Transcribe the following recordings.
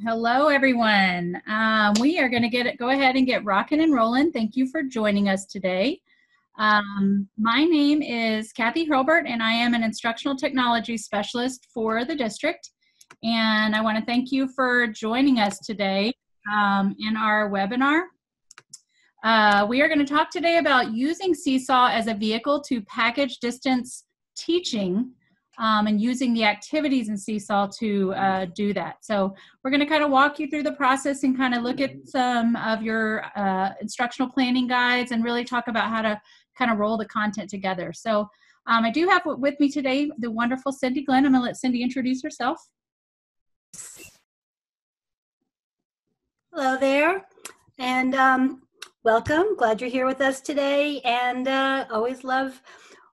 Hello, everyone. We are going to go ahead and get rocking and rolling. Thank you for joining us today. My name is Kathy Hurlbert, and I am an instructional technology specialist for the district. And I want to thank you for joining us today in our webinar. We are going to talk today about using Seesaw as a vehicle to package distance teaching and using the activities in Seesaw to do that. So we're going to kind of walk you through the process and kind of look at some of your instructional planning guides and really talk about how to kind of roll the content together. So I do have with me today the wonderful Cindy Glenn. I'm going to let Cindy introduce herself. Hello there, and welcome. Glad you're here with us today, and always love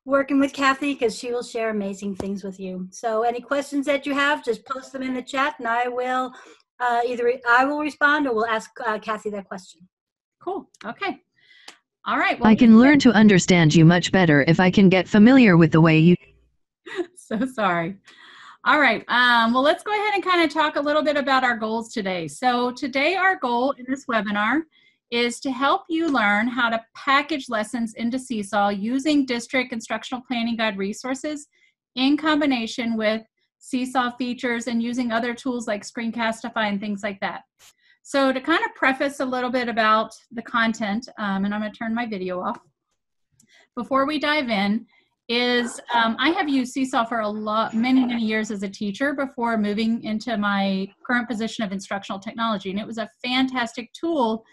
working with Kathy because she will share amazing things with you. So any questions that you have, just post them in the chat, and I will either I will respond or we'll ask Kathy that question. Cool. Okay. All right. Well, I can learn to understand you much better if I can get familiar with the way you... So sorry. All right. Well, let's go ahead and kind of talk a little bit about our goals today. So today our goal in this webinar is to help you learn how to package lessons into Seesaw using district instructional planning guide resources in combination with Seesaw features and using other tools like Screencastify and things like that. So to kind of preface a little bit about the content, and I'm going to turn my video off before we dive in, is I have used Seesaw for many years as a teacher before moving into my current position of instructional technology, and it was a fantastic tool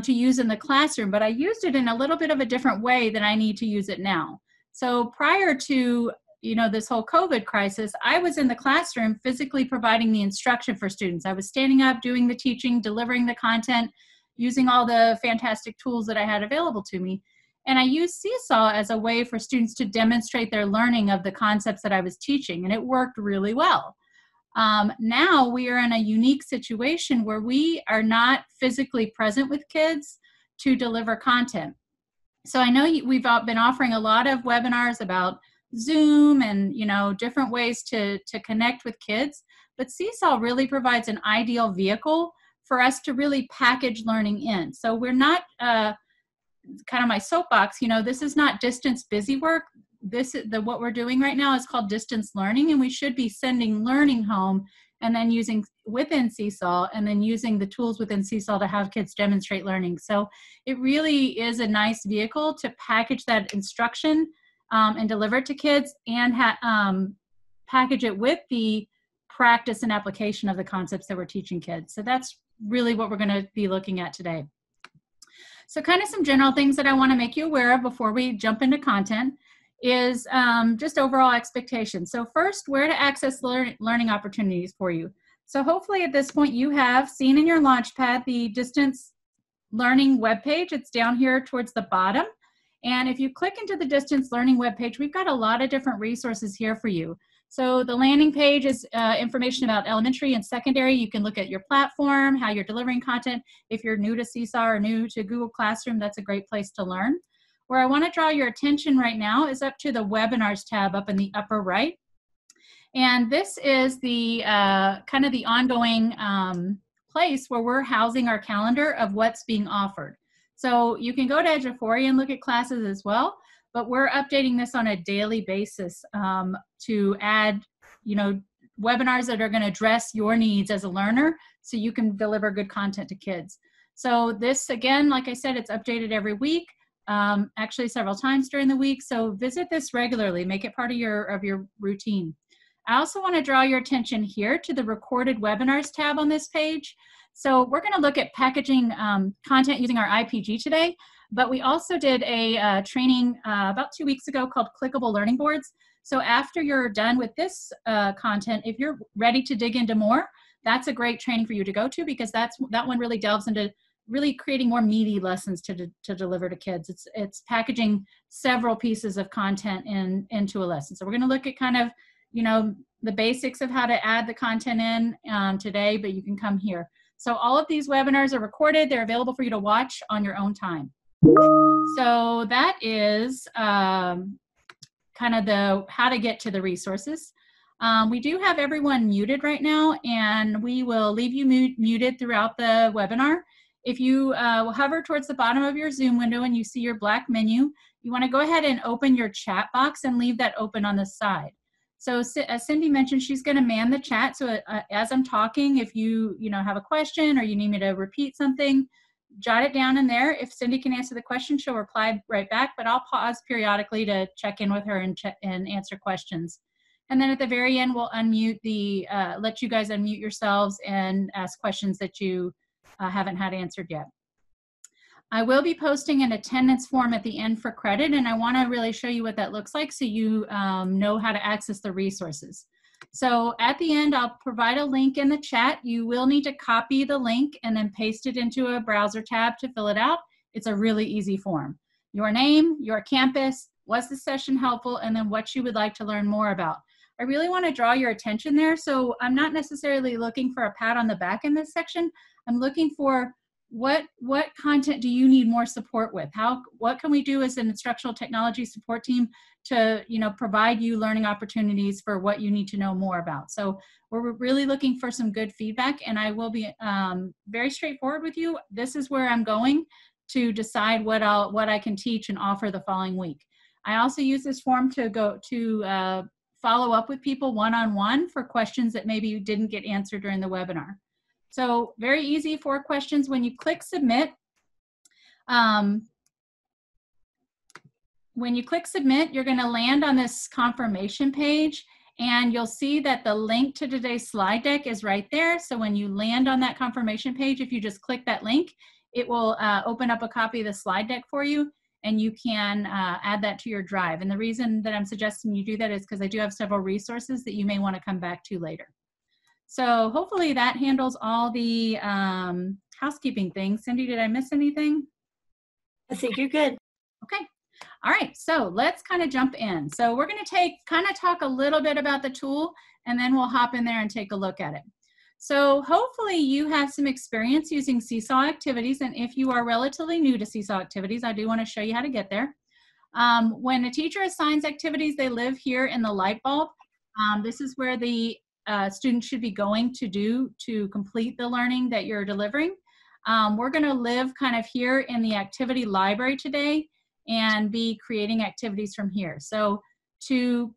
to use in the classroom, but I used it in a little bit of a different way than I need to use it now. So prior to this whole COVID crisis, I was in the classroom physically providing the instruction for students. I was standing up, doing the teaching, delivering the content, using all the fantastic tools that I had available to me. And I used Seesaw as a way for students to demonstrate their learning of the concepts that I was teaching, and it worked really well. Now we are in a unique situation where we are not physically present with kids to deliver content. So I know we've been offering a lot of webinars about Zoom and different ways to connect with kids, but Seesaw really provides an ideal vehicle for us to really package learning in. So we're not kind of my soapbox, this is not distance busy work. What we're doing right now is called distance learning, and we should be sending learning home and then using within Seesaw and then using the tools within Seesaw to have kids demonstrate learning. So it really is a nice vehicle to package that instruction and deliver it to kids and package it with the practice and application of the concepts that we're teaching kids. So that's really what we're going to be looking at today. So kind of some general things that I want to make you aware of before we jump into content is just overall expectations. So first, where to access learning opportunities for you. So hopefully at this point you have seen in your Launchpad the distance learning webpage. It's down here towards the bottom. And if you click into the distance learning webpage, we've got a lot of different resources here for you. So the landing page is information about elementary and secondary. You can look at your platform, how you're delivering content. If you're new to Seesaw or new to Google Classroom, that's a great place to learn. Where I want to draw your attention right now is up to the webinars tab up in the upper right. And this is the kind of the ongoing place where we're housing our calendar of what's being offered. So you can go to Eduphoria and look at classes as well, but we're updating this on a daily basis to add, webinars that are going to address your needs as a learner so you can deliver good content to kids. So this, again, like I said, it's updated every week. Actually several times during the week. So visit this regularly, make it part of your routine. I also want to draw your attention here to the recorded webinars tab on this page. So we're going to look at packaging content using our IPG today, but we also did a training about 2 weeks ago called Clickable Learning Boards. So after you're done with this content, if you're ready to dig into more, that's a great training for you to go to because that one really delves into really creating more meaty lessons to deliver to kids. It's packaging several pieces of content into a lesson. So we're going to look at kind of, the basics of how to add the content in today, but you can come here. So all of these webinars are recorded. They're available for you to watch on your own time. So that is kind of how to get to the resources. We do have everyone muted right now, and we will leave you muted throughout the webinar. If you hover towards the bottom of your Zoom window and you see your black menu, you want to go ahead and open your chat box and leave that open on the side. So as Cindy mentioned, she's going to man the chat. So as I'm talking, if you have a question or you need me to repeat something, jot it down in there. If Cindy can answer the question, she'll reply right back, but I'll pause periodically to check in with her and answer questions. And then at the very end, we'll unmute let you guys unmute yourselves and ask questions that you haven't had answered yet. I will be posting an attendance form at the end for credit, and I want to really show you what that looks like so you know how to access the resources. So at the end, I'll provide a link in the chat. You will need to copy the link and then paste it into a browser tab to fill it out. It's a really easy form. Your name, your campus, was the session helpful, and then what you would like to learn more about. I really want to draw your attention there. So I'm not necessarily looking for a pat on the back in this section. I'm looking for what content do you need more support with? What can we do as an instructional technology support team to provide you learning opportunities for what you need to know more about? So we're really looking for some good feedback, and I will be very straightforward with you. This is where I'm going to decide what I can teach and offer the following week. I also use this form to follow up with people one-on-one for questions that maybe didn't get answered during the webinar. So very easy, 4 questions. When you click submit, you're going to land on this confirmation page, and you'll see that the link to today's slide deck is right there. So when you land on that confirmation page, if you just click that link, it will open up a copy of the slide deck for you, and you can add that to your drive. And the reason that I'm suggesting you do that is because I do have several resources that you may want to come back to later. So hopefully that handles all the housekeeping things. Cindy, did I miss anything? I think you're good. Okay. All right. So let's kind of jump in. So we're going to talk a little bit about the tool, and then we'll hop in there and take a look at it. So hopefully you have some experience using Seesaw activities. And if you are relatively new to Seesaw activities, I do want to show you how to get there. When a teacher assigns activities, they live here in the light bulb. This is where the students should be going to complete the learning that you're delivering. We're going to live kind of here in the activity library today and be creating activities from here. So to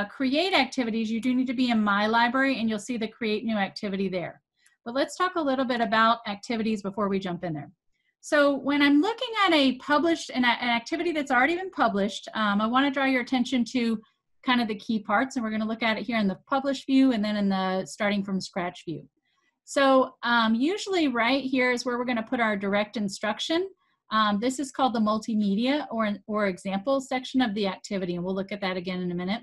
create activities, you do need to be in My Library, and you'll see the Create New Activity there. But let's talk a little bit about activities before we jump in there. So when I'm looking at an activity that's already been published, I want to draw your attention to kind of the key parts, and we're going to look at it here in the published view and then in the starting from scratch view. So usually right here is where we're going to put our direct instruction. This is called the multimedia or example section of the activity, and we'll look at that again in a minute.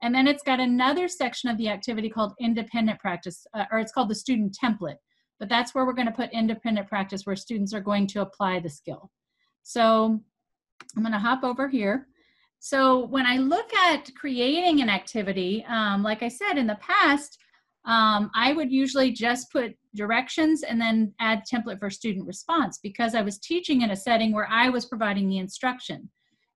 And then it's got another section of the activity called independent practice, or it's called the student template, but that's where we're going to put independent practice, where students are going to apply the skill. So I'm going to hop over here. So when I look at creating an activity, like I said in the past, I would usually just put directions and then add template for student response, because I was teaching in a setting where I was providing the instruction.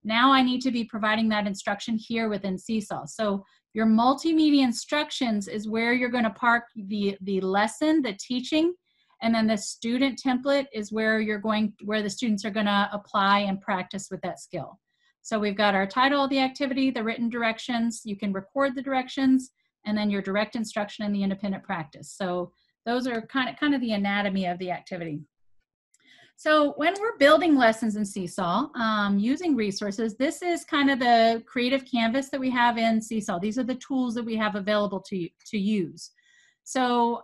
Now I need to be providing that instruction here within Seesaw. So your multimedia instructions is where you're going to park the lesson, the teaching, and then the student template is where the students are going to apply and practice with that skill. So we've got our title of the activity, the written directions, you can record the directions, and then your direct instruction and the independent practice. So those are kind of the anatomy of the activity. So when we're building lessons in Seesaw using resources, this is kind of the creative canvas that we have in Seesaw. These are the tools that we have available to use. So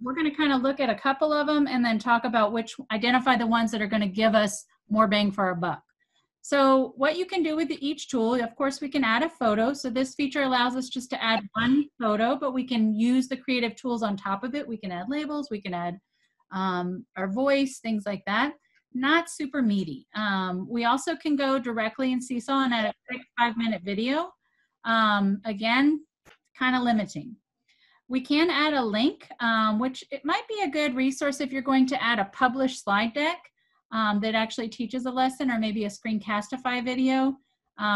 we're going to kind of look at a couple of them and then talk about identify the ones that are going to give us more bang for our buck. So what you can do with each tool, of course, we can add a photo. So this feature allows us just to add one photo, but we can use the creative tools on top of it. We can add labels, we can add our voice, things like that. Not super meaty. We also can go directly in Seesaw and add a quick 5-minute video. Again, kind of limiting. We can add a link, which it might be a good resource if you're going to add a published slide deck that actually teaches a lesson, or maybe a Screencastify video.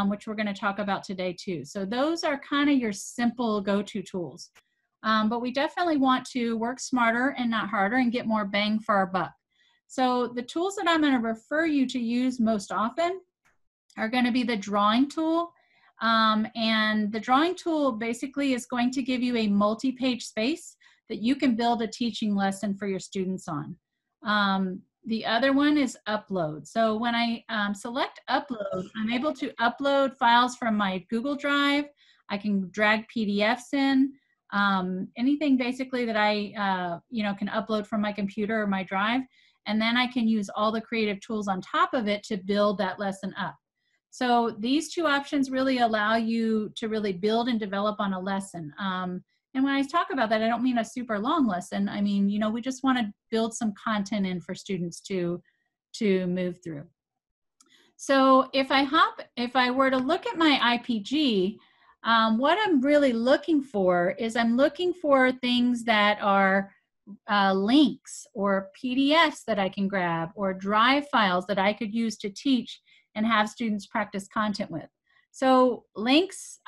which we're going to talk about today too. So those are kind of your simple go-to tools. But we definitely want to work smarter and not harder and get more bang for our buck. So the tools that I'm going to refer you to use most often are going to be the drawing tool. And the drawing tool basically is going to give you a multi-page space that you can build a teaching lesson for your students on. The other one is upload. So when I select upload, I'm able to upload files from my Google Drive. I can drag PDFs in, anything basically that I can upload from my computer or my drive. And then I can use all the creative tools on top of it to build that lesson up. So these two options really allow you to really build and develop on a lesson. And when I talk about that, I don't mean a super long lesson. I mean, we just want to build some content in for students to move through. So if I were to look at my IPG, what I'm really looking for is I'm looking for things that are links or PDFs that I can grab or drive files that I could use to teach and have students practice content with. So links,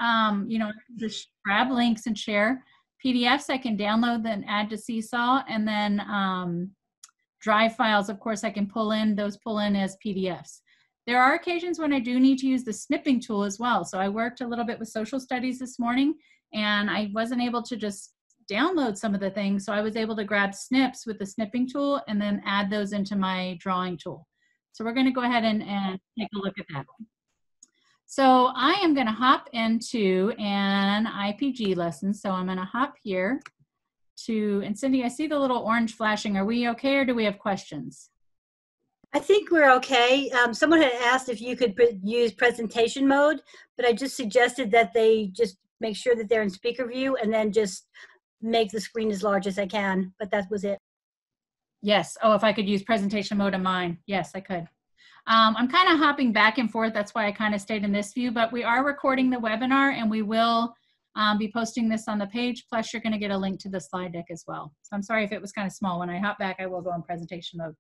just grab links and share. PDFs I can download and add to Seesaw, and then drive files, of course, I can pull in as PDFs. There are occasions when I do need to use the snipping tool as well. So I worked a little bit with social studies this morning, and I wasn't able to just download some of the things. So I was able to grab snips with the snipping tool and then add those into my drawing tool. So we're going to go ahead and take a look at that. So I am going to hop into an IPG lesson. So I'm going to hop here and Cindy, I see the little orange flashing. Are we okay, or do we have questions? I think we're okay. Someone had asked if you could use presentation mode, but I just suggested that they just make sure that they're in speaker view and then just make the screen as large as I can, but that was it. Yes. Oh, if I could use presentation mode on mine. Yes, I could. I'm kind of hopping back and forth. That's why I kind of stayed in this view, but we are recording the webinar and we will be posting this on the page. Plus you're going to get a link to the slide deck as well. So I'm sorry if it was kind of small. When I hop back, I will go in presentation mode.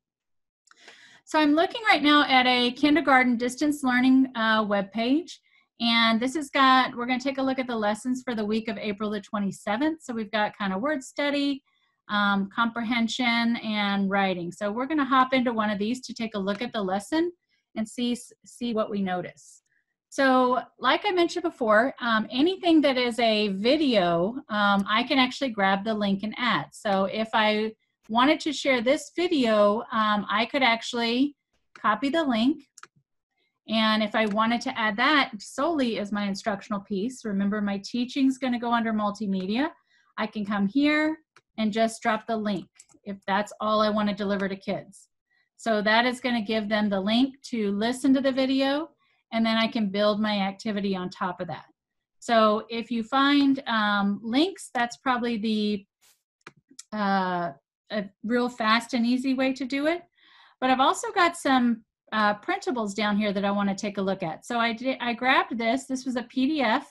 So I'm looking right now at a kindergarten distance learning web page. And this has got, we're going to take a look at the lessons for the week of April the 27th. So we've got kind of word study, comprehension, and writing. So we're going to hop into one of these to take a look at the lesson and see what we notice. So like I mentioned before, anything that is a video, I can actually grab the link and add. So if I wanted to share this video, I could actually copy the link. And if I wanted to add that solely as my instructional piece, remember my teaching is going to go under multimedia. I can come here and just drop the link if that's all I want to deliver to kids. So that is going to give them the link to listen to the video, and then I can build my activity on top of that. So if you find links, that's probably the a real fast and easy way to do it. But I've also got some printables down here that I want to take a look at. So I grabbed this. This was a PDF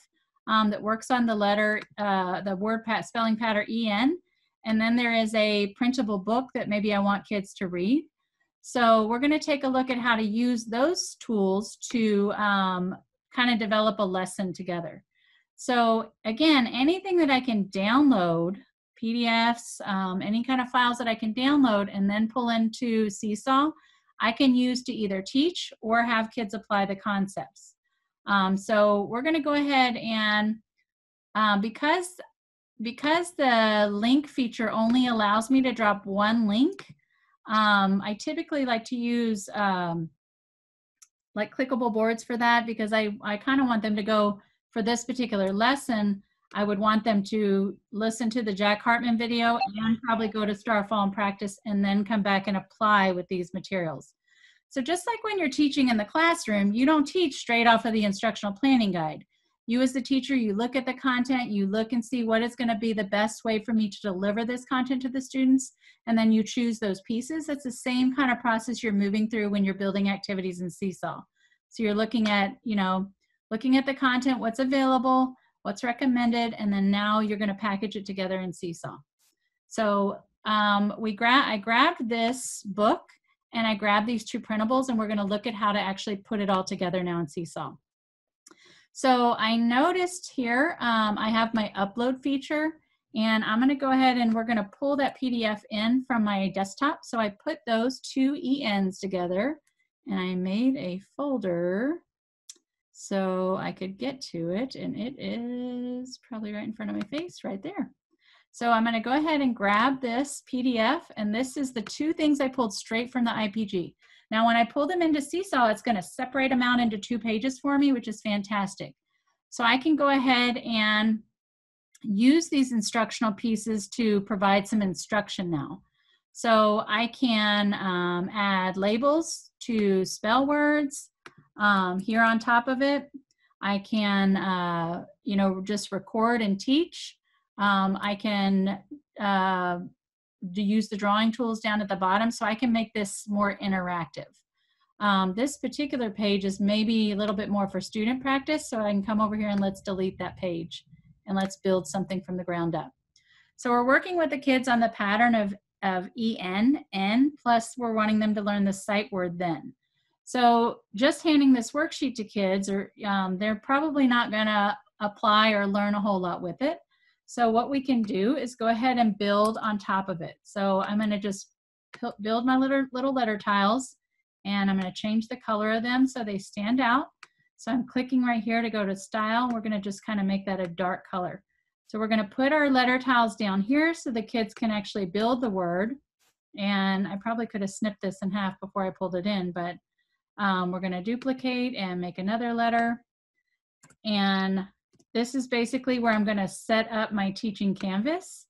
that works on the letter, the word spelling pattern EN. And then there is a printable book that maybe I want kids to read. So we're going to take a look at how to use those tools to kind of develop a lesson together. So again, anything that I can download, PDFs, any kind of files that I can download and then pull into Seesaw, I can use to either teach or have kids apply the concepts. So we're going to go ahead and because the link feature only allows me to drop one link, I typically like to use like clickable boards for that, because I kind of want them to go for this particular lesson. I would want them to listen to the Jack Hartman video and probably go to Star Fall and practice and then come back and apply with these materials. So just like when you're teaching in the classroom, you don't teach straight off of the instructional planning guide. You as the teacher, you look at the content, you look and see what is going to be the best way for me to deliver this content to the students, and then you choose those pieces. That's the same kind of process you're moving through when you're building activities in Seesaw. So you're looking at, looking at the content, what's available, what's recommended, and then now you're going to package it together in Seesaw. So I grabbed this book and I grabbed these two printables, and we're going to look at how to actually put it all together now in Seesaw. So I noticed here I have my upload feature, and I'm going to go ahead and we're going to pull that PDF in from my desktop. So I put those two ENs together and I made a folder so I could get to it, and it is probably right in front of my face right there. So I'm going to go ahead and grab this PDF, and this is the two things I pulled straight from the IPG. Now, when I pull them into Seesaw, it's going to separate them out into 2 pages for me, which is fantastic. So I can go ahead and use these instructional pieces to provide some instruction now. So I can add labels to spell words here on top of it. I can, you know, just record and teach. I can use the drawing tools down at the bottom, so I can make this more interactive. This particular page is maybe a little bit more for student practice, so I can come over here and let's delete that page and let's build something from the ground up. So we're working with the kids on the pattern of EN, N, plus we're wanting them to learn the sight word then. So just handing this worksheet to kids, or they're probably not gonna apply or learn a whole lot with it. So what we can do is go ahead and build on top of it. So I'm gonna just build my little letter tiles, and I'm gonna change the color of them so they stand out. So I'm clicking right here to go to style. We're gonna just kind of make that a dark color. So we're gonna put our letter tiles down here so the kids can actually build the word. And I probably could have snipped this in half before I pulled it in, but we're gonna duplicate and make another letter. And this is basically where I'm gonna set up my teaching canvas.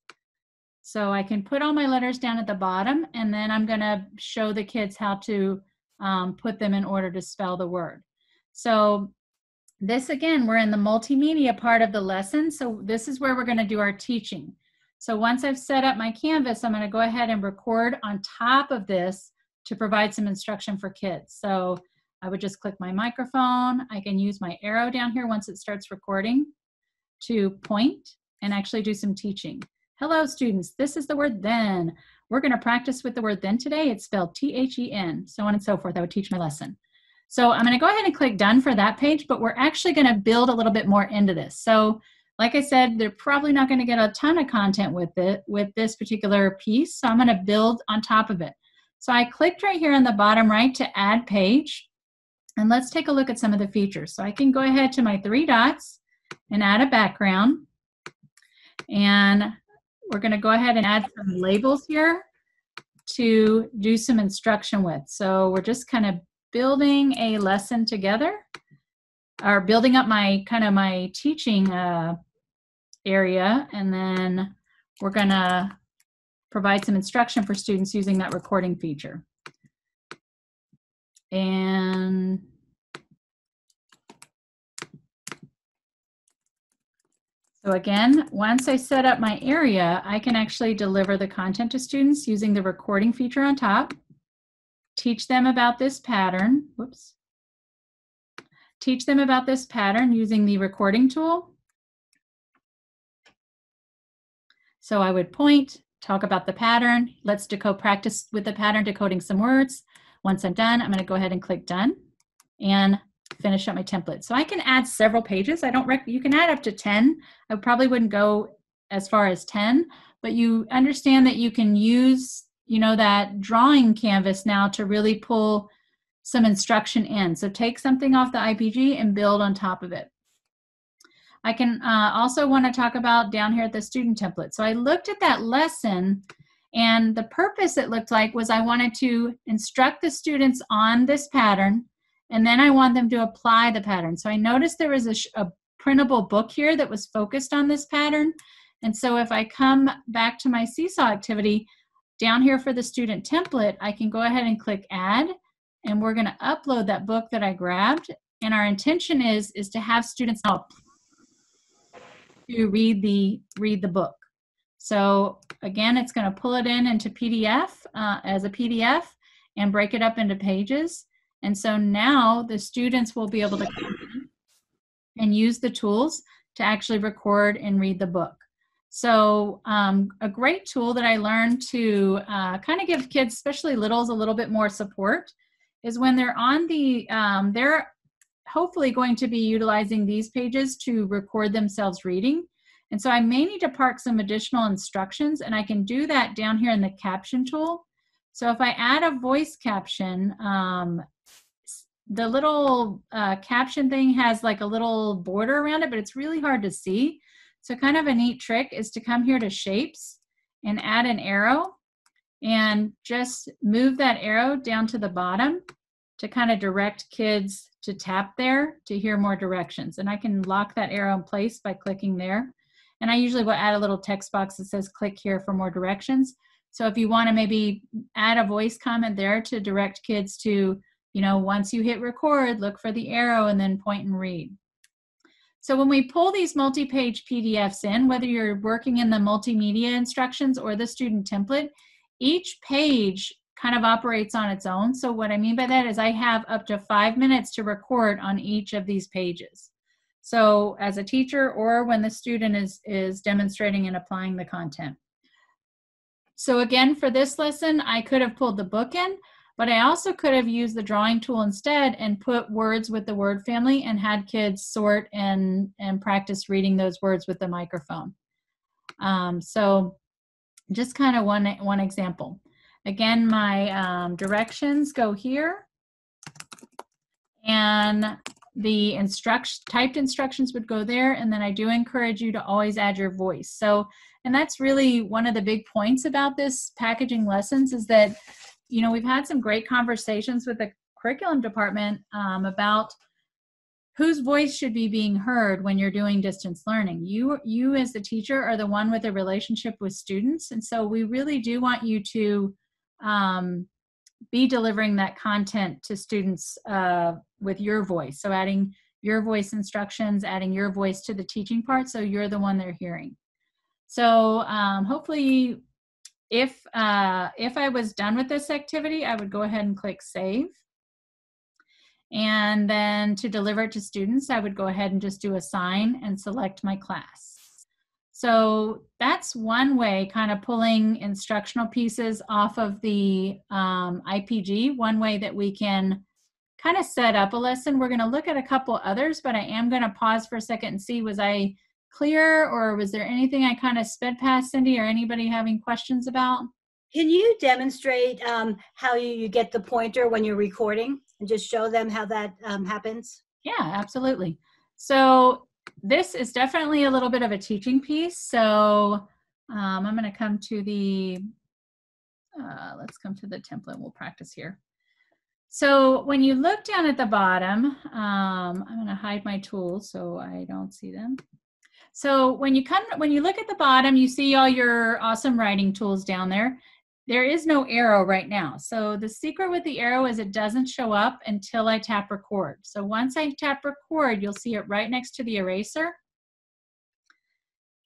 So I can put all my letters down at the bottom, and then I'm gonna show the kids how to put them in order to spell the word. So this, again, we're in the multimedia part of the lesson. So this is where we're gonna do our teaching. So once I've set up my canvas, I'm gonna go ahead and record on top of this to provide some instruction for kids. So I would just click my microphone. I can use my arrow down here once it starts recording to point and actually do some teaching. Hello, students. This is the word then. We're going to practice with the word then today. It's spelled T-H-E-N, so on and so forth. I would teach my lesson. So I'm going to go ahead and click done for that page, but we're actually going to build a little bit more into this. So like I said, they're probably not going to get a ton of content with this particular piece. So I'm going to build on top of it. So I clicked right here on the bottom right to add page. And let's take a look at some of the features. So I can go ahead to my 3 dots and add a background. And we're going to go ahead and add some labels here to do some instruction with. So we're just kind of building a lesson together, or building up my my teaching area. And then we're going to provide some instruction for students using that recording feature. And so again, once I set up my area, I can actually deliver the content to students using the recording feature on top, teach them about this pattern, whoops, teach them about this pattern using the recording tool. So I would point, talk about the pattern. Let's practice with the pattern, decoding some words. Once I'm done, I'm going to go ahead and click done and finish up my template. So I can add several pages. You can add up to 10. I probably wouldn't go as far as 10, but you understand that you can use, that drawing canvas now to really pull some instruction in. So take something off the IPG and build on top of it. I can also want to talk about down here at the student template. So I looked at that lesson, and the purpose it looked like was I wanted to instruct the students on this pattern, and then I want them to apply the pattern. So I noticed there was a printable book here that was focused on this pattern. And so if I come back to my Seesaw activity, down here for the student template, I can go ahead and click add, and we're going to upload that book that I grabbed. And our intention is to have students now to read the book. So again, it's going to pull it into PDF as a PDF and break it up into pages. And so now the students will be able to come in and use the tools to actually record and read the book. So a great tool that I learned to kind of give kids, especially littles, a little bit more support is when they're on the, they're hopefully going to be utilizing these pages to record themselves reading. And so I may need to park some additional instructions, and I can do that down here in the caption tool. So if I add a voice caption, the little caption thing has like a little border around it, but it's really hard to see. So kind of a neat trick is to come here to shapes and add an arrow and just move that arrow down to the bottom to kind of direct kids to tap there to hear more directions. And I can lock that arrow in place by clicking there. And I usually will add a little text box that says click here for more directions. So if you want to maybe add a voice comment there to direct kids to, you know, once you hit record, look for the arrow and then point and read. So when we pull these multi-page PDFs in, whether you're working in the multimedia instructions or the student template, each page kind of operates on its own. So what I mean by that is I have up to 5 minutes to record on each of these pages. So as a teacher or when the student is demonstrating and applying the content. So again, for this lesson, I could have pulled the book in, but I also could have used the drawing tool instead and put words with the word family and had kids sort and practice reading those words with the microphone. So just kind of one example. Again, my directions go here, and the typed instructions would go there, and then I do encourage you to always add your voice. So, and that's really one of the big points about this packaging lessons is that, you know, we've had some great conversations with the curriculum department about whose voice should be being heard when you're doing distance learning. You as the teacher are the one with a relationship with students, and so we really do want you to be delivering that content to students with your voice. So adding your voice instructions, adding your voice to the teaching part, so you're the one they're hearing. So hopefully, if I was done with this activity, I would go ahead and click Save. And then to deliver it to students, I would go ahead and just do Assign and select my class. So that's one way, kind of pulling instructional pieces off of the IPG, one way that we can kind of set up a lesson. We're going to look at a couple others, but I am going to pause for a second and see, was I clear or was there anything I kind of sped past, Cindy, or anybody having questions about? Can you demonstrate how you get the pointer when you're recording and just show them how that happens? Yeah, absolutely. So this is definitely a little bit of a teaching piece. So I'm going to come to the, let's come to the template. We'll practice here. So when you look down at the bottom, I'm going to hide my tools so I don't see them. So when you look at the bottom, you see all your awesome writing tools down there. There is no arrow right now. So the secret with the arrow is it doesn't show up until I tap record. So once I tap record, you'll see it right next to the eraser.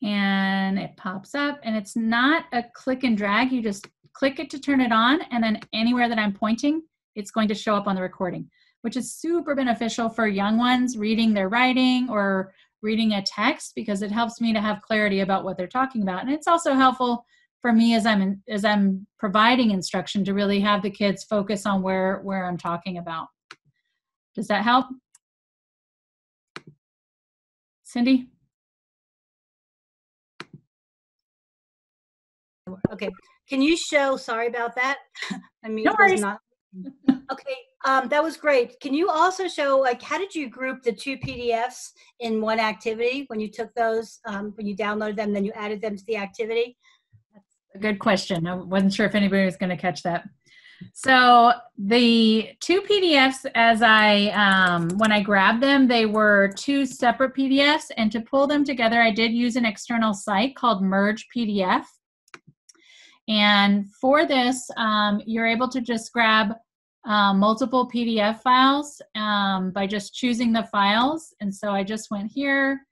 And it pops up, and it's not a click and drag. You just click it to turn it on, and then anywhere that I'm pointing, it's going to show up on the recording, which is super beneficial for young ones reading their writing or reading a text, because it helps me to have clarity about what they're talking about. And it's also helpful for me as I'm providing instruction to really have the kids focus on where I'm talking about. Does that help? Cindy? Okay. Can you show, sorry about that. I mean, No worries. Okay, that was great. Can you also show, like, how did you group the two PDFs in one activity when you took those, when you downloaded them, then you added them to the activity? That's a good question. I wasn't sure if anybody was going to catch that. So the two PDFs, as when I grabbed them, they were two separate PDFs, and to pull them together, I did use an external site called Merge PDF. And for this, you're able to just grab multiple PDF files by just choosing the files. And so I just went here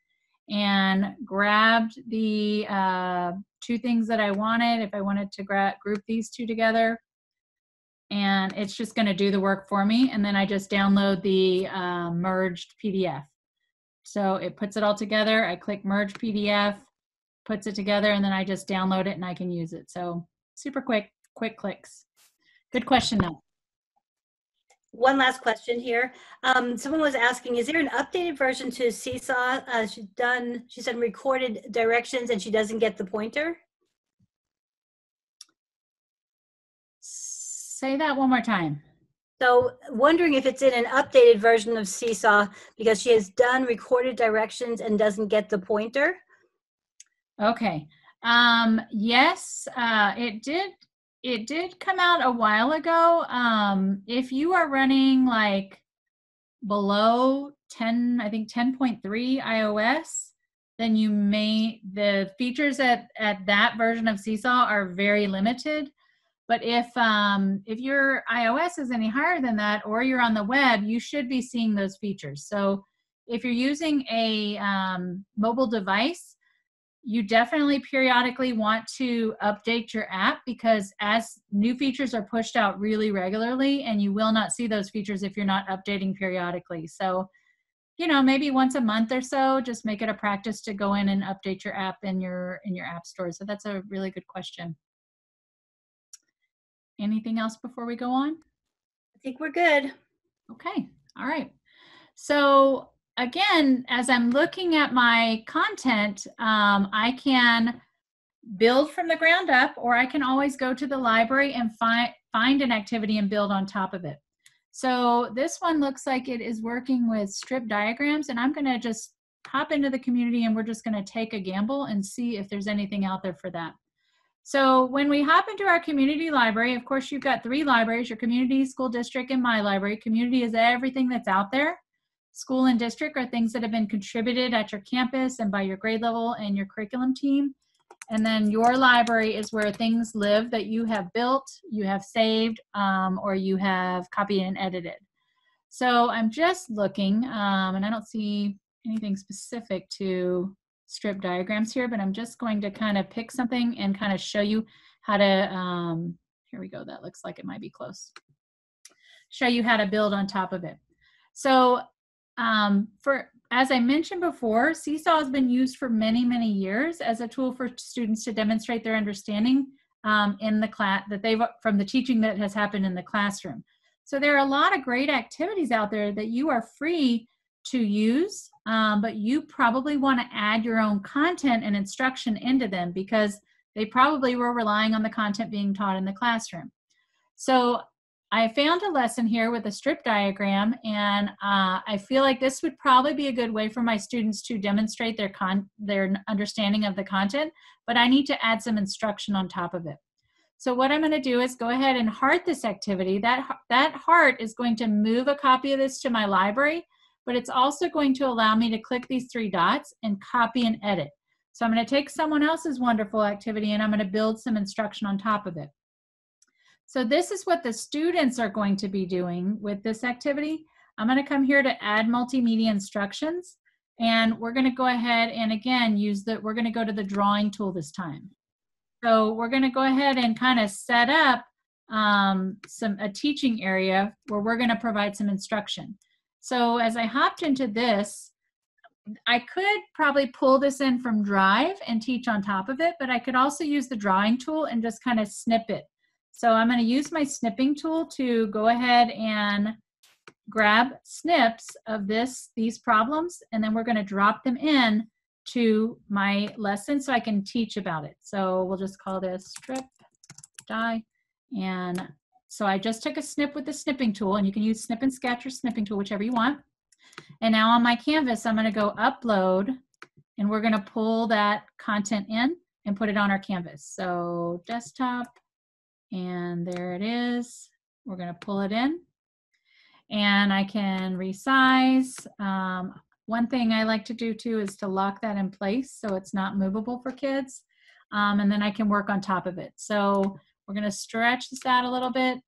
and grabbed the two things that I wanted, if I wanted to group these two together. And it's just going to do the work for me. And then I just download the merged PDF. So it puts it all together. I click Merge PDF, puts it together, and then I just download it and I can use it. So super quick clicks. Good question though. one last question here. Someone was asking, is there an updated version to Seesaw? She said recorded directions and she doesn't get the pointer. Say that one more time. So wondering if it's in an updated version of Seesaw because she has done recorded directions and doesn't get the pointer. Okay. Yes, it did come out a while ago. If you are running like below 10, I think 10.3 iOS, then the features at that version of Seesaw are very limited. But if your iOS is any higher than that, or you're on the web, you should be seeing those features. So if you're using a mobile device, you definitely periodically want to update your app, because as new features are pushed out really regularly, and you will not see those features if you're not updating periodically. So, you know, maybe once a month or so, just make it a practice to go in and update your app in your app store. So that's a really good question. Anything else before we go on? I think we're good. Okay. All right. So again, as I'm looking at my content, I can build from the ground up, or I can always go to the library and find an activity and build on top of it. So this one looks like it is working with strip diagrams, and I'm going to just hop into the community and we're just going to take a gamble and see if there's anything out there for that. So when we hop into our community library, of course, you've got 3 libraries, your community, school district, and my library. Community is everything that's out there. School and district are things that have been contributed at your campus and by your grade level and your curriculum team. And then your library is where things live that you have built, you have saved, or you have copied and edited. So I'm just looking, and I don't see anything specific to strip diagrams here, but I'm just going to kind of pick something and kind of show you how to, here we go, that looks like it might be close. Show you how to build on top of it. So as I mentioned before, Seesaw has been used for many, many years as a tool for students to demonstrate their understanding in the class from the teaching that has happened in the classroom. So there are a lot of great activities out there that you are free to use, but you probably want to add your own content and instruction into them, because they probably were relying on the content being taught in the classroom. So I found a lesson here with a strip diagram, and I feel like this would probably be a good way for my students to demonstrate their understanding of the content, but I need to add some instruction on top of it. So what I'm going to do is go ahead and heart this activity. That heart is going to move a copy of this to my library, but it's also going to allow me to click these 3 dots and copy and edit. So I'm going to take someone else's wonderful activity and I'm going to build some instruction on top of it. So this is what the students are going to be doing with this activity. I'm going to come here to add multimedia instructions, and we're going to go ahead and again we're going to go to the drawing tool this time. So we're going to go ahead and kind of set up a teaching area where we're going to provide some instruction. So as I hopped into this, I could probably pull this in from Drive and teach on top of it, but I could also use the drawing tool and just kind of snip it. So I'm going to use my snipping tool to go ahead and grab snips of these problems, and then we're going to drop them in to my lesson so I can teach about it. So we'll just call this strip die. And so I just took a snip with the snipping tool, and you can use snip and sketch or snipping tool, whichever you want. And now on my canvas, I'm going to go upload, and we're going to pull that content in and put it on our canvas. So desktop, and there it is. We're going to pull it in, and I can resize. One thing I like to do too is to lock that in place so it's not movable for kids. And then I can work on top of it. So we're going to stretch this out a little bit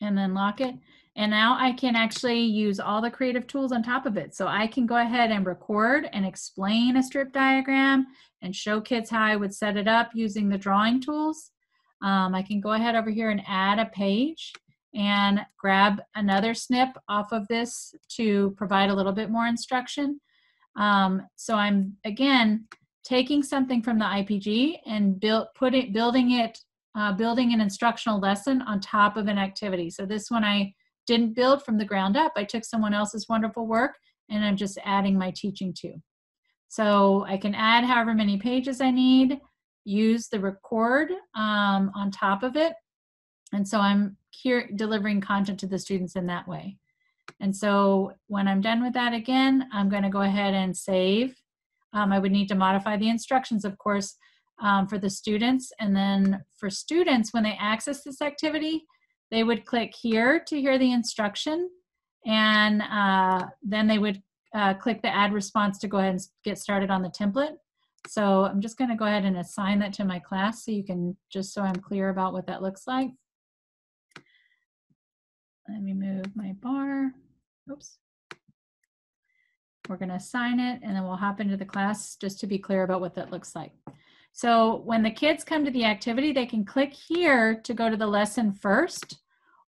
and then lock it. And now I can actually use all the creative tools on top of it. So I can go ahead and record and explain a strip diagram and show kids how I would set it up using the drawing tools. I can go ahead over here and add a page and grab another snip off of this to provide a little bit more instruction. So I'm, again, taking something from the IPG and building it building an instructional lesson on top of an activity. So this one I didn't build from the ground up. I took someone else's wonderful work and I'm just adding my teaching to. So I can add however many pages I need, use the record on top of it. And so I'm here delivering content to the students in that way. And so when I'm done with that again, I'm going to go ahead and save. I would need to modify the instructions, of course, for the students. And then for students, when they access this activity, they would click here to hear the instruction. And then they would click the add response to go ahead and get started on the template. So I'm just going to go ahead and assign that to my class so you can, just so I'm clear about what that looks like. Let me move my bar. Oops. We're going to assign it and then we'll hop into the class just to be clear about what that looks like. So when the kids come to the activity, they can click here to go to the lesson first,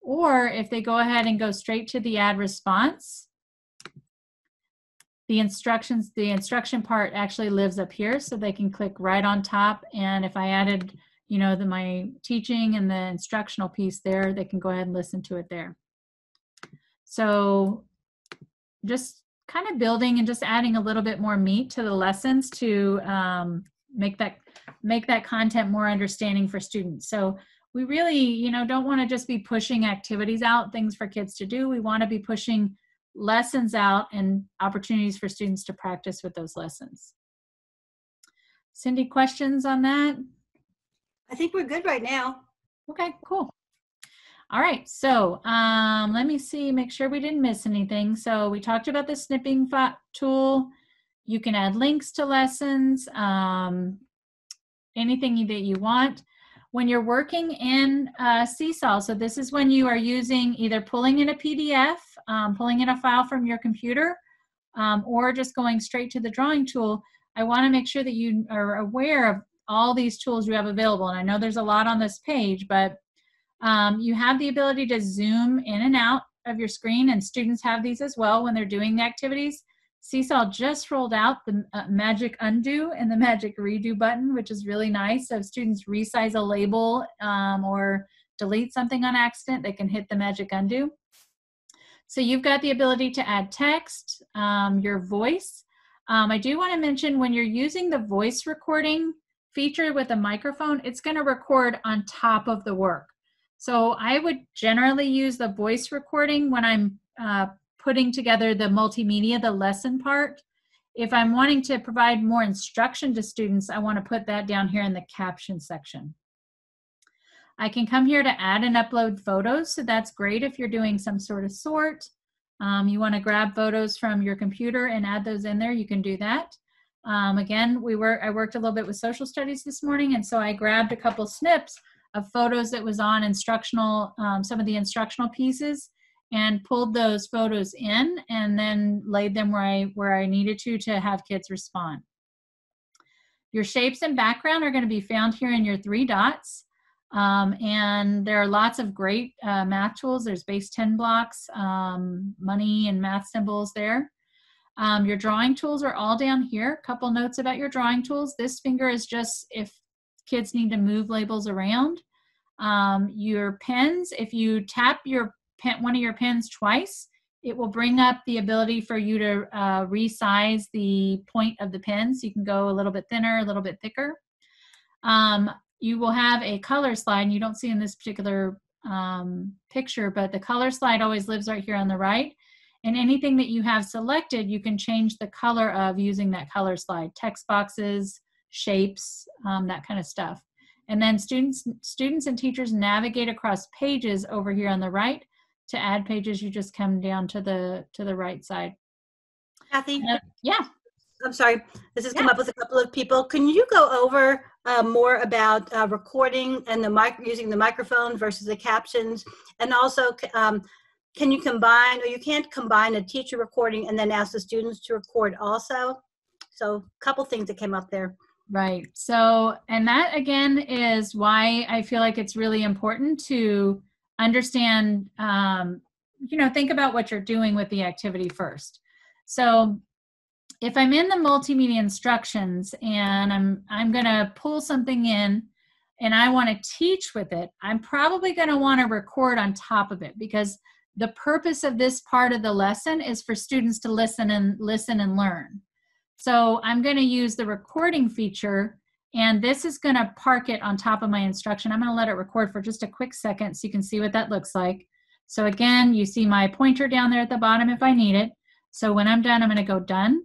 or if they go ahead and go straight to the add response, the instruction part actually lives up here, so they can click right on top. And if I added, you know, my teaching and the instructional piece there, they can go ahead and listen to it there. So just kind of building and just adding a little bit more meat to the lessons to make that content more understanding for students. So we really, you know, don't want to just be pushing activities out, things for kids to do. We want to be pushing lessons out and opportunities for students to practice with those lessons. Cindy, questions on that? I think we're good right now. Okay, cool. All right, so let me see, make sure we didn't miss anything. So we talked about the snipping tool. You can add links to lessons, anything that you want. When you're working in Seesaw, so this is when you are using either pulling in a PDF, pulling in a file from your computer, or just going straight to the drawing tool, I want to make sure that you are aware of all these tools you have available. And I know there's a lot on this page, but you have the ability to zoom in and out of your screen, and students have these as well when they're doing the activities. Seesaw just rolled out the magic undo and the magic redo button, which is really nice. So if students resize a label or delete something on accident, they can hit the magic undo. So you've got the ability to add text, your voice. I do want to mention when you're using the voice recording feature with a microphone, it's going to record on top of the work. So I would generally use the voice recording when I'm putting together the multimedia, the lesson part. If I'm wanting to provide more instruction to students, I want to put that down here in the caption section. I can come here to add and upload photos, so that's great if you're doing some sort of sort. You want to grab photos from your computer and add those in there, you can do that. Again, I worked a little bit with social studies this morning, and so I grabbed a couple snips of photos that was on instructional, some of the instructional pieces, and pulled those photos in and then laid them where I needed to have kids respond. Your shapes and background are going to be found here in your 3 dots. And there are lots of great math tools. There's base 10 blocks, money and math symbols there. Your drawing tools are all down here. A couple notes about your drawing tools. This finger is just if kids need to move labels around. Your pens, if you tap one of your pens twice, it will bring up the ability for you to resize the point of the pen, so you can go a little bit thinner, a little bit thicker. You will have a color slide, and you don't see in this particular picture, but the color slide always lives right here on the right. And anything that you have selected, you can change the color of using that color slide. Text boxes, shapes, that kind of stuff. And then students and teachers navigate across pages over here on the right. To add pages, you just come down to the right side. Kathy? Yeah. I'm sorry, this has come up with a couple of people. Can you go over more about recording and using the microphone versus the captions? And also, can you combine, or you can't combine a teacher recording and then ask the students to record also? So a couple things that came up there. Right. So, and that again is why I feel like it's really important to understand, think about what you're doing with the activity first. So if I'm in the multimedia instructions and I'm going to pull something in, and I want to teach with it, I'm probably going to want to record on top of it, because the purpose of this part of the lesson is for students to listen and learn. So I'm going to use the recording feature, and this is going to park it on top of my instruction. I'm going to let it record for just a quick second so you can see what that looks like. So again, you see my pointer down there at the bottom if I need it. So when I'm done, I'm going to go done.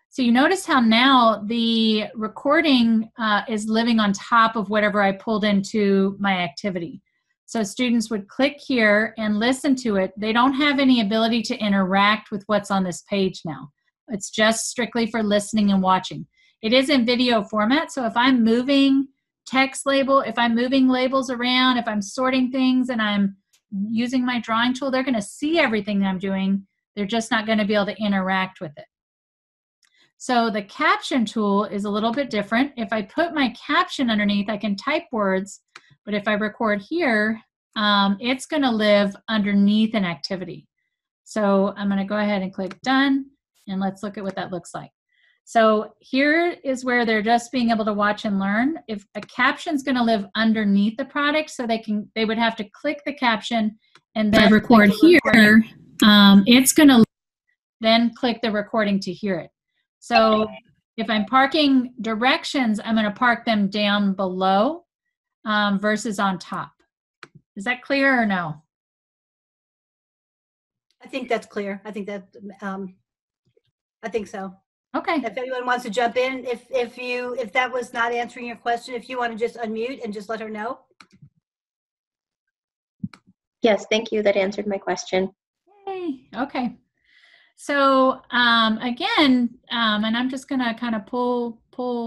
So you notice how now the recording is living on top of whatever I pulled into my activity. So students would click here and listen to it. They don't have any ability to interact with what's on this page now. It's just strictly for listening and watching. It is in video format, so if I'm moving if I'm moving labels around, if I'm sorting things and I'm using my drawing tool, they're going to see everything that I'm doing. They're just not going to be able to interact with it. So the caption tool is a little bit different. If I put my caption underneath, I can type words, but if I record here, it's going to live underneath an activity. So I'm going to go ahead and click done, and let's look at what that looks like. So here is where they're just being able to watch and learn. If a caption is going to live underneath the product, so they would have to click the caption and then record here. It's going to then click the recording to hear it. So if I'm parking directions, I'm going to park them down below versus on top. Is that clear or no? I think that's clear. I think so. Okay. If anyone wants to jump in, if that was not answering your question, if you want to just unmute and just let her know. Yes, thank you. That answered my question. Yay. Okay. So again, and I'm just going to kind of pull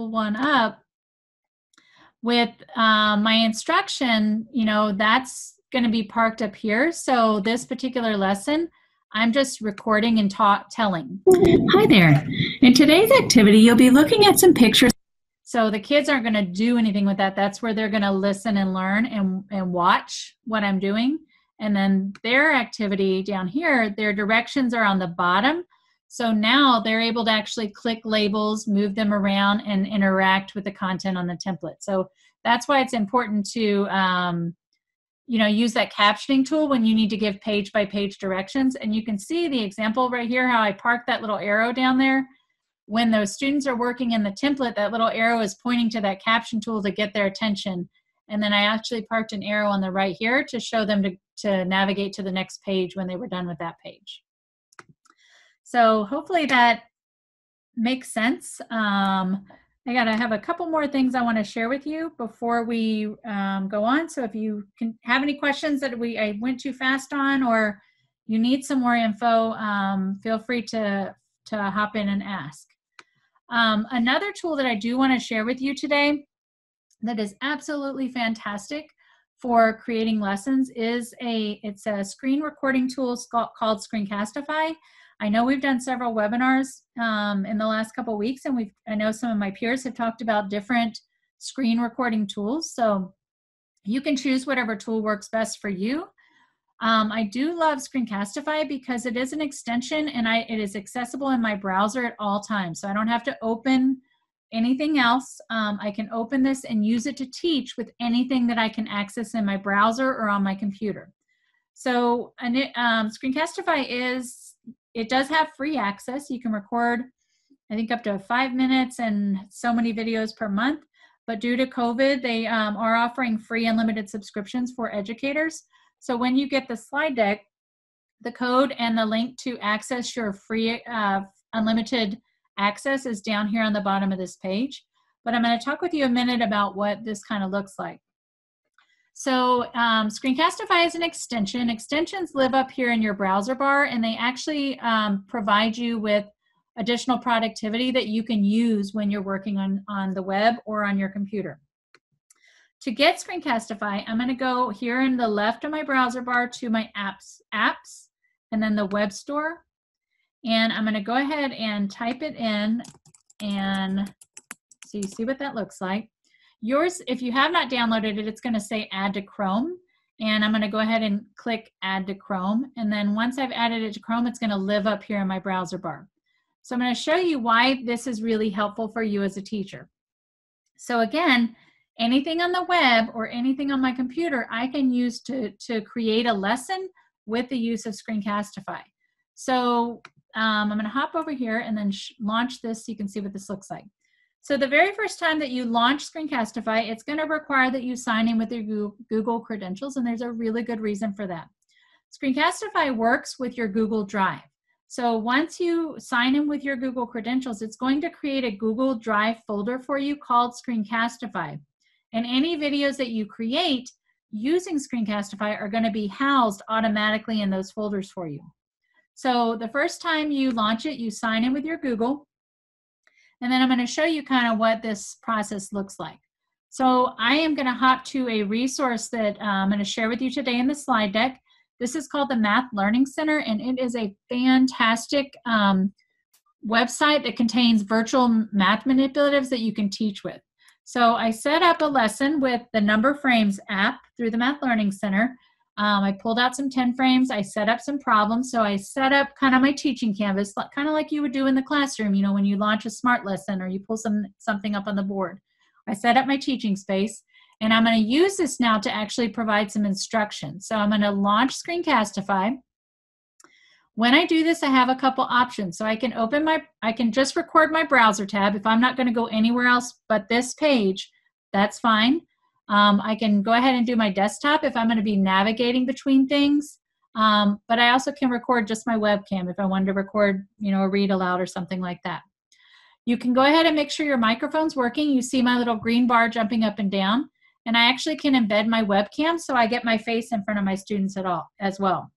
one up with my instruction, that's going to be parked up here. So this particular lesson, I'm just recording and telling. Hi there. In today's activity, you'll be looking at some pictures. So the kids aren't going to do anything with that. That's where they're going to listen and learn and watch what I'm doing. And then their activity down here, their directions are on the bottom. So now they're able to actually click labels, move them around, and interact with the content on the template. So that's why it's important to use that captioning tool when you need to give page-by-page directions. And you can see the example right here, how I parked that little arrow down there. When those students are working in the template, that little arrow is pointing to that caption tool to get their attention. And then I actually parked an arrow on the right here to show them to navigate to the next page when they were done with that page. So hopefully that makes sense. I have a couple more things I want to share with you before we go on. So if you can have any questions that I went too fast on, or you need some more info, feel free to hop in and ask. Another tool that I do want to share with you today that is absolutely fantastic for creating lessons is it's a screen recording tool called Screencastify. I know we've done several webinars in the last couple of weeks, and I know some of my peers have talked about different screen recording tools. So you can choose whatever tool works best for you. I do love Screencastify because it is an extension, and it is accessible in my browser at all times. So I don't have to open anything else. I can open this and use it to teach with anything that I can access in my browser or on my computer. So Screencastify it does have free access. You can record, I think, up to 5 minutes and so many videos per month. But due to COVID, they are offering free unlimited subscriptions for educators. So when you get the slide deck, the code and the link to access your free unlimited access is down here on the bottom of this page. But I'm going to talk with you a minute about what this kind of looks like. So Screencastify is an extension. Extensions live up here in your browser bar, and they actually provide you with additional productivity that you can use when you're working on the web or on your computer. To get Screencastify, I'm going to go here in the left of my browser bar to my apps, and then the web store. And I'm going to go ahead and type it in, and so you see what that looks like. Yours, if you have not downloaded it, it's going to say add to Chrome. And I'm going to go ahead and click add to Chrome. And then once I've added it to Chrome, it's going to live up here in my browser bar. So I'm going to show you why this is really helpful for you as a teacher. So again, Anything on the web or anything on my computer, I can use to create a lesson with the use of Screencastify. So I'm going to hop over here and then launch this so you can see what this looks like. So the very first time that you launch Screencastify, it's going to require that you sign in with your Google credentials, and there's a really good reason for that. Screencastify works with your Google Drive. So once you sign in with your Google credentials, it's going to create a Google Drive folder for you called Screencastify. And any videos that you create using Screencastify are going to be housed automatically in those folders for you. So the first time you launch it, you sign in with your Google. And then I'm going to show you kind of what this process looks like. So I am going to hop to a resource that I'm going to share with you today in the slide deck. This is called the Math Learning Center, and it is a fantastic website that contains virtual math manipulatives that you can teach with. So I set up a lesson with the Number Frames app through the Math Learning Center. I pulled out some 10 frames. I set up some problems. So I set up kind of my teaching canvas, kind of like you would do in the classroom, you know, when you launch a smart lesson or you pull something up on the board. I set up my teaching space, and I'm going to use this now to actually provide some instruction. So I'm going to launch Screencastify. When I do this, I have a couple options. So I can just record my browser tab. If I'm not going to go anywhere else but this page, that's fine. I can go ahead and do my desktop if I'm going to be navigating between things. But I also can record just my webcam if I wanted to record, you know, a read aloud or something like that. You can go ahead and make sure your microphone's working. You see my little green bar jumping up and down. And I actually can embed my webcam so I get my face in front of my students as well.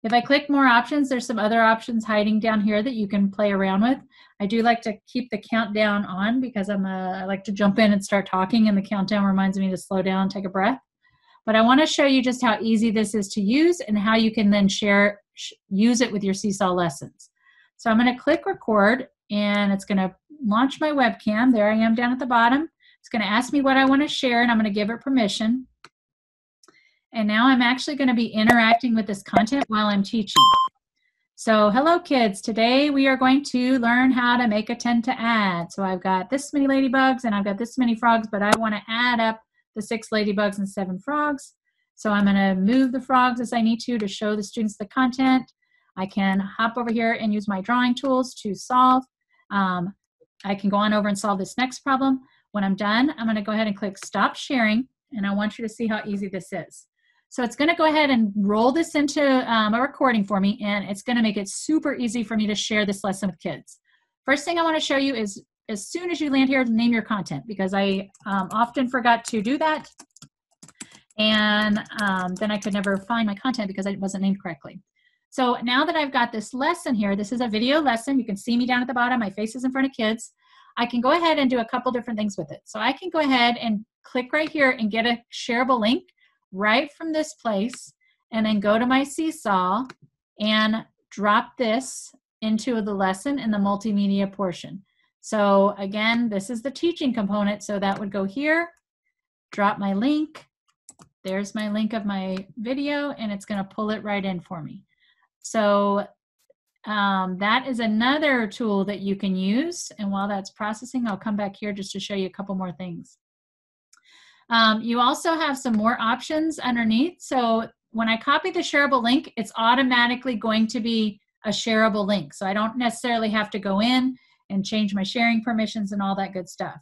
If I click more options, there's some other options hiding down here that you can play around with. I do like to keep the countdown on because I like to jump in and start talking, and the countdown reminds me to slow down and take a breath. But I want to show you just how easy this is to use and how you can then use it with your Seesaw lessons. So I'm going to click record, and it's going to launch my webcam. There I am down at the bottom. It's going to ask me what I want to share, and I'm going to give it permission. And now I'm actually going to be interacting with this content while I'm teaching. So hello kids, today we are going to learn how to make a 10 to add. So I've got this many ladybugs and I've got this many frogs, but I want to add up the 6 ladybugs and 7 frogs. So I'm going to move the frogs as I need to show the students the content. I can hop over here and use my drawing tools to solve. I can go on over and solve this next problem. When I'm done, I'm going to go ahead and click stop sharing, and I want you to see how easy this is. So it's going to go ahead and roll this into a recording for me, and it's going to make it super easy for me to share this lesson with kids. First thing I want to show you is, as soon as you land here, name your content, because I often forgot to do that, and then I could never find my content because it wasn't named correctly. So now that I've got this lesson here, this is a video lesson. You can see me down at the bottom. My face is in front of kids. I can go ahead and do a couple different things with it. So I can go ahead and click right here and get a shareable link right from this place, and then go to my Seesaw and drop this into the lesson in the multimedia portion. So again, this is the teaching component, so that would go here, drop my link. There's my link of my video, and it's going to pull it right in for me. So that is another tool that you can use, and while that's processing, I'll come back here just to show you a couple more things. You also have some more options underneath. So when I copy the shareable link, it's automatically going to be a shareable link. So I don't necessarily have to go in and change my sharing permissions and all that good stuff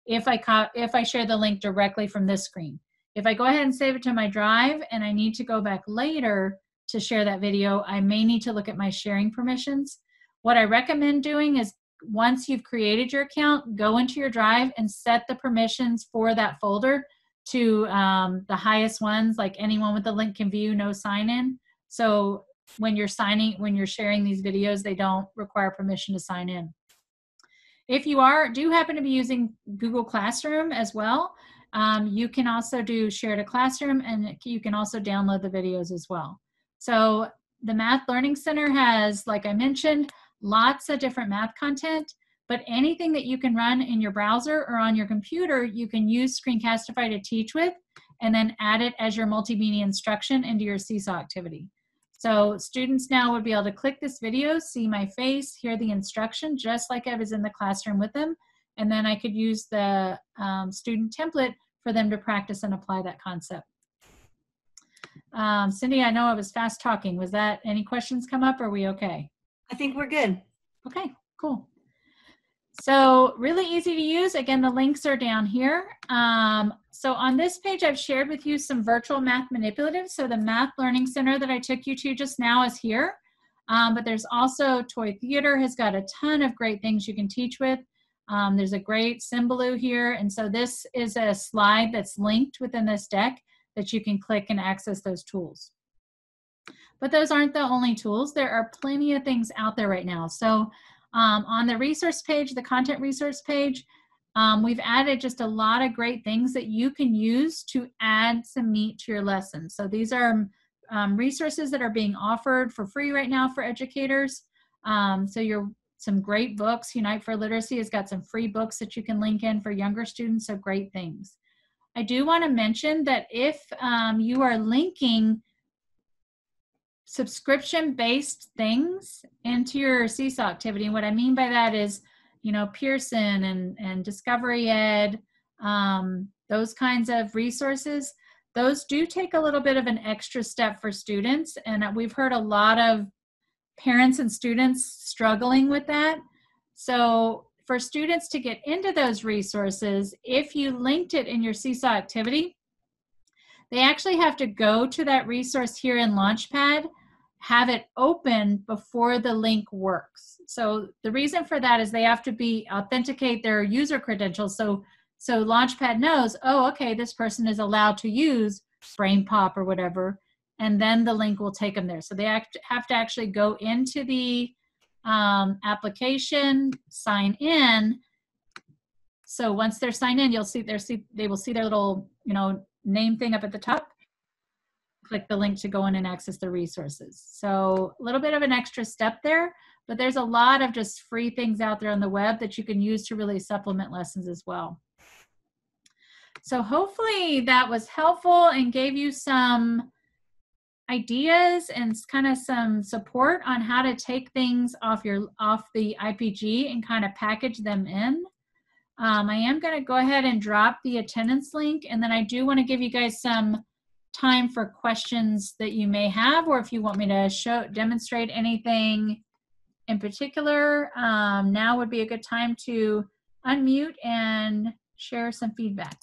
if I share the link directly from this screen. If I go ahead and save it to my drive and I need to go back later to share that video, I may need to look at my sharing permissions. What I recommend doing is, once you've created your account, go into your drive and set the permissions for that folder to the highest ones, like anyone with the link can view, no sign in. So when you're sharing these videos, they don't require permission to sign in. If you do happen to be using Google Classroom as well, you can also do share to classroom, and you can also download the videos as well. So the Math Learning Center has, like I mentioned, lots of different math content, but anything that you can run in your browser or on your computer, you can use Screencastify to teach with, and then add it as your multimedia instruction into your Seesaw activity. So students now would be able to click this video, see my face, hear the instruction, just like I was in the classroom with them, and then I could use the student template for them to practice and apply that concept. Cindy, I know I was fast talking. Was that, any questions come up? Or are we okay? I think we're good. Okay, cool. So really easy to use. Again, the links are down here. So on this page, I've shared with you some virtual math manipulatives. So the Math Learning Center that I took you to just now is here. But there's also Toy Theater has got a ton of great things you can teach with. There's a great Symbaloo here. And so this is a slide that's linked within this deck that you can click and access those tools. But those aren't the only tools. There are plenty of things out there right now. So on the resource page, the content resource page, we've added just a lot of great things that you can use to add some meat to your lesson. So these are resources that are being offered for free right now for educators. Some great books. Unite for Literacy has got some free books that you can link in for younger students, so great things. I do want to mention that if you are linking subscription-based things into your Seesaw activity, and what I mean by that is, you know, Pearson and Discovery Ed, those kinds of resources, those do take a little bit of an extra step for students, and we've heard a lot of parents and students struggling with that. So for students to get into those resources, if you linked it in your Seesaw activity, they actually have to go to that resource here in Launchpad, have it open before the link works. So the reason for that is they have to authenticate their user credentials. So Launchpad knows, oh, okay, this person is allowed to use BrainPop or whatever, and then the link will take them there. So they have to actually go into the application, sign in. So once they're signed in, they will see their little, you know, name thing up at the top. Click the link to go in and access the resources. So a little bit of an extra step there, but there's a lot of just free things out there on the web that you can use to really supplement lessons as well. So hopefully that was helpful and gave you some ideas and kind of some support on how to take things off the IPG and kind of package them in. I am going to go ahead and drop the attendance link, and then I do want to give you guys some time for questions that you may have, or if you want me to demonstrate anything in particular, now would be a good time to unmute and share some feedback.